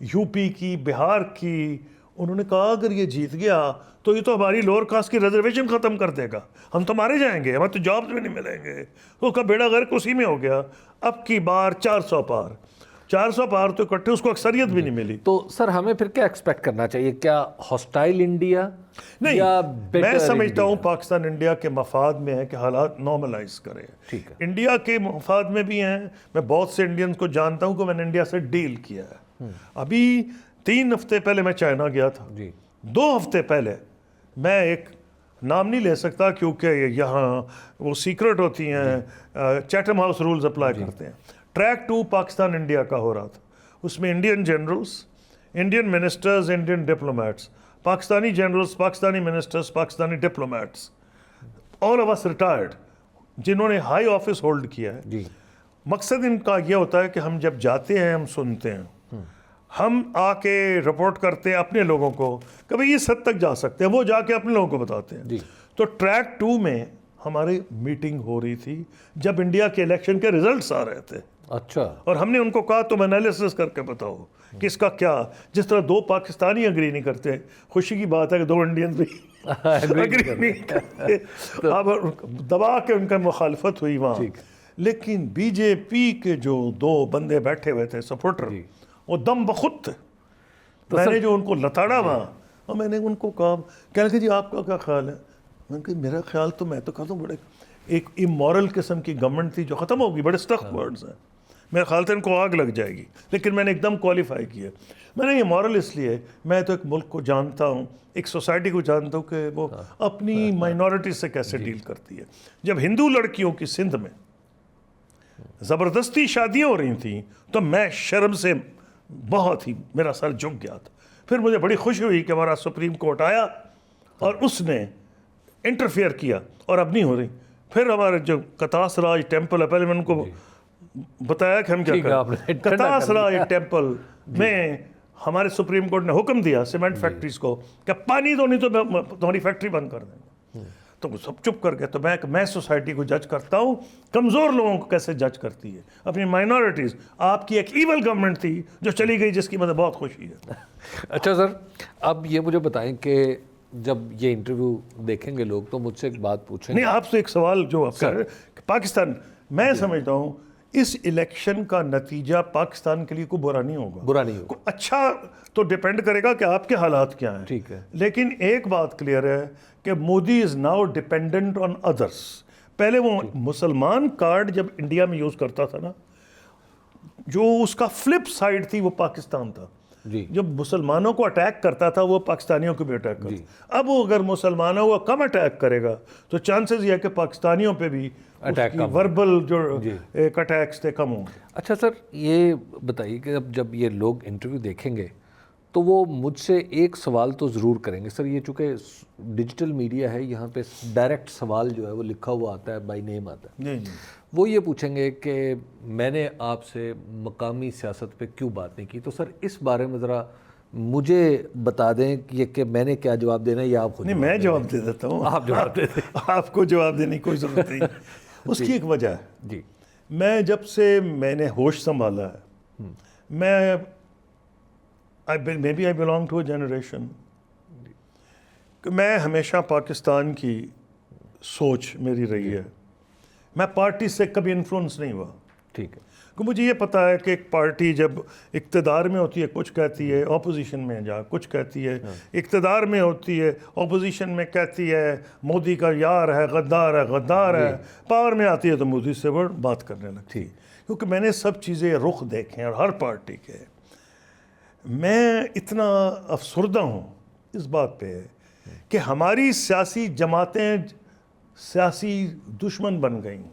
یو پی کی, بہار کی, انہوں نے کہا اگر یہ جیت گیا تو یہ تو ہماری لوور کاسٹ کی ریزرویشن ختم کر دے گا, ہم تو مارے جائیں گے, ہمیں تو جابز بھی نہیں ملیں گے. تو اس کا بیڑا غرق اسی میں ہو گیا. اب کی بار 400 پار, 400 پار تو اکٹھے, اس کو اکثریت بھی نہیں ملی. تو سر ہمیں پھر کیا ایکسپیکٹ کرنا چاہیے؟ کیا ہاسٹائل انڈیا نہیں, یا میں سمجھتا ہوں پاکستان انڈیا کے مفاد میں ہے کہ حالات نارملائز کرے. ٹھیک ہے, انڈیا کے مفاد میں بھی ہیں. میں بہت سے انڈینز کو جانتا ہوں کہ میں نے انڈیا سے ڈیل کیا ہے. ابھی 3 ہفتے پہلے میں چائنا گیا تھا. 2 ہفتے پہلے, میں ایک نام نہیں لے سکتا کیونکہ یہاں وہ سیکرٹ ہوتی ہیں, چیٹم ہاؤس رولز اپلائی کرتے ہیں. ٹریک 2 پاکستان انڈیا کا ہو رہا تھا. اس میں Indian generals, Indian ministers, Indian diplomats, Pakistani generals, Pakistani ministers, Pakistani diplomats, all of اس ریٹائرڈ, جنہوں نے ہائی آفس ہولڈ کیا ہے. مقصد ان کا یہ ہوتا ہے کہ ہم جب جاتے ہیں ہم سنتے ہیں, ہم آ کے رپورٹ کرتے ہیں اپنے لوگوں کو کہ بھئی اس حد تک جا سکتے ہیں, وہ جا کے اپنے لوگوں کو بتاتے ہیں. تو ٹریک 2 میں ہماری میٹنگ ہو رہی تھی جب انڈیا کے الیکشن کے ریزلٹس آ رہے تھے. اچھا, اور ہم نے ان کو کہا تم انالیسس کر کے بتاؤ کہ اس کا کیا. جس طرح 2 پاکستانی اگری نہیں کرتے, خوشی کی بات ہے کہ 2 انڈینز بھی اگری نہیں کرتے. اب دبا کے ان کا مخالفت ہوئی وہاں. لیکن بی جے پی کے جو 2 بندے بیٹھے ہوئے تھے سپورٹر, وہ دم بخود تھے. میں نے جو ان کو لتاڑا وہاں, اور میں نے ان کو کہا, کہنے کہ جی آپ کا کیا خیال ہے؟ میں نے کہا میرا خیال تو, میں تو کہتا ہوں بڑے ایک امورل قسم کی گورنمنٹ تھی جو ختم ہوگی. بڑے سخت ورڈز ہیں, میرا خیال تھا ان کو آگ لگ جائے گی, لیکن میں نے ایک دم کوالیفائی کیا. میں نے یہ مورل اس لیے, میں تو ایک ملک کو جانتا ہوں, ایک سوسائٹی کو جانتا ہوں کہ وہ اپنی مائنورٹی سے کیسے ڈیل کرتی ہے. جب ہندو لڑکیوں کی سندھ میں زبردستی شادیاں ہو رہی تھیں تو میں شرم سے بہت ہی میرا سر جھک گیا تھا. پھر مجھے بڑی خوشی ہوئی کہ ہمارا سپریم کورٹ آیا اور اس نے انٹرفیئر کیا, اور اب نہیں ہو رہی. پھر ہمارے جو کتاس راج ٹیمپل ہے, پہلے میں ان کو بتایا کہ ہم کیا کریں. کتاس راج ٹیمپل میں ہمارے سپریم کورٹ نے حکم دیا سیمنٹ فیکٹریز کو کہ پانی دو, نہیں تو تمہاری فیکٹری بند کر دیں گے. تو وہ سب چپ کر گئے. تو میں سوسائٹی کو جج کرتا ہوں, کمزور لوگوں کو کیسے جج کرتی ہے, اپنی مائنورٹیز. آپ کی ایک ایول گورنمنٹ تھی جو چلی گئی, جس کی مجھے بہت خوشی ہے. اچھا سر, اب یہ مجھے بتائیں کہ جب یہ انٹرویو دیکھیں گے لوگ تو مجھ سے ایک بات پوچھیں گے. نہیں, آپ سے ایک سوال جو آپ کر رہے ہیں, پاکستان, میں سمجھتا ہوں اس الیکشن کا نتیجہ پاکستان کے لیے کوئی برا نہیں ہوگا. برا نہیں ہوگا. اچھا تو ڈیپینڈ کرے گا کہ آپ کے حالات کیا ہیں. ٹھیک ہے, لیکن ایک بات کلیئر ہے کہ Modi is now dependent on others. پہلے وہ مسلمان کارڈ جب انڈیا میں یوز کرتا تھا نا, جو اس کا فلپ سائڈ تھی وہ پاکستان تھا. جب مسلمانوں کو اٹیک کرتا تھا وہ پاکستانیوں کو بھی اٹیک کرتا. اب وہ اگر مسلمانوں کو کم اٹیک کرے گا تو چانسز یہ ہے کہ پاکستانیوں پہ بھی وربل جو ایک اٹیکس تھے کم ہوں گے. اچھا سر, یہ بتائیے کہ جب یہ لوگ انٹرویو دیکھیں گے تو وہ مجھ سے ایک سوال تو ضرور کریں گے. سر یہ چونکہ ڈیجیٹل میڈیا ہے, یہاں پہ ڈائریکٹ سوال جو ہے وہ لکھا ہوا آتا ہے, بائی نیم آتا ہے. وہ یہ پوچھیں گے کہ میں نے آپ سے مقامی سیاست پہ کیوں بات نہیں کی. تو سر اس بارے میں ذرا مجھے بتا دیں کہ میں نے کیا جواب دینا ہے یا آپ خود؟ نہیں, میں جواب دے دیتا ہوں. آپ جواب دے دیں. آپ کو جواب دینے کی کوئی ضرورت نہیں. اس کی ایک وجہ ہے. جی, میں جب سے میں نے ہوش سنبھالا ہے, میں maybe I belong to a generation کہ میں ہمیشہ پاکستان کی سوچ میری رہی ہے میں پارٹی سے کبھی انفلوئنس نہیں ہوا، ٹھیک ہے، کہ مجھے یہ پتہ ہے کہ ایک پارٹی جب اقتدار میں ہوتی ہے کچھ کہتی ہے، اپوزیشن میں جا کچھ کہتی ہے، اقتدار میں ہوتی ہے اپوزیشن میں کہتی ہے مودی کا یار ہے، غدار ہے، پاور میں آتی ہے تو مودی سے بات کرنے لگتی ہے، کیونکہ میں نے سب چیزیں رخ دیکھے ہیں اور ہر پارٹی کے. میں اتنا افسردہ ہوں اس بات پہ کہ ہماری سیاسی جماعتیں سیاسی دشمن بن گئیں.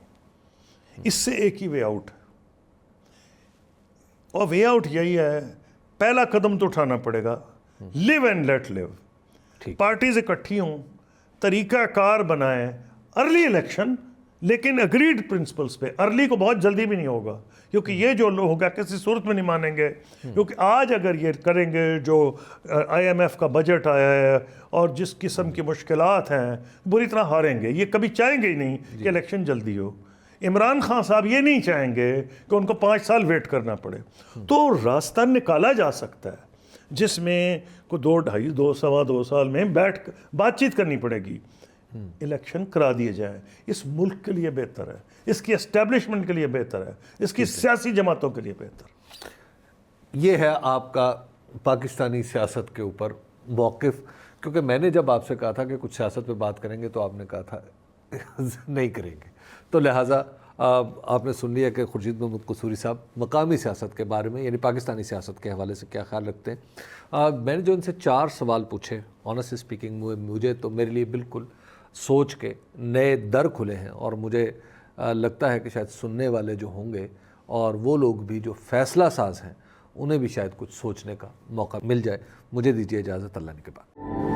اس سے ایک ہی وے آؤٹ ہے، اور وے آؤٹ یہی ہے، پہلا قدم تو اٹھانا پڑے گا، لیو اینڈ لیٹ لیو. پارٹیز اکٹھی ہوں، طریقہ کار بنائیں، ارلی الیکشن لیکن اگریڈ پرنسپلز پہ. ارلی کو بہت جلدی بھی نہیں ہوگا، کیونکہ یہ جو لوگ ہوگا کسی صورت میں نہیں مانیں گے، کیونکہ آج اگر یہ کریں گے جو آئی ایم ایف کا بجٹ آیا ہے اور جس قسم کی مشکلات ہیں، بری طرح ہاریں گے. یہ کبھی چاہیں گے ہی نہیں کہ الیکشن جلدی ہو. عمران خان صاحب یہ نہیں چاہیں گے کہ ان کو 5 سال ویٹ کرنا پڑے. تو راستہ نکالا جا سکتا ہے جس میں کو 2 سوا 2 سال میں بیٹھ بات چیت کرنی پڑے گی، الیکشن کرا دیے جائیں. اس ملک کے لیے بہتر ہے، اس کی اسٹیبلشمنٹ کے لیے بہتر ہے، اس کی سیاسی جماعتوں کے لیے بہتر. یہ ہے آپ کا پاکستانی سیاست کے اوپر موقف. کیونکہ میں نے جب آپ سے کہا تھا کہ کچھ سیاست پہ بات کریں گے تو آپ نے کہا تھا نہیں کریں گے، تو لہٰذا آپ نے سن لیا کہ خورشید محمود قصوری صاحب مقامی سیاست کے بارے میں، یعنی پاکستانی سیاست کے حوالے سے کیا خیال رکھتے ہیں. میں نے جو ان سے 4 سوال پوچھے، آنیسٹلی اسپیکنگ مجھے تو میرے لیے بالکل سوچ کے نئے در کھلے ہیں، اور مجھے لگتا ہے کہ شاید سننے والے جو ہوں گے اور وہ لوگ بھی جو فیصلہ ساز ہیں انہیں بھی شاید کچھ سوچنے کا موقع مل جائے. مجھے دیجیے اجازت، اللہ نے کے بعد.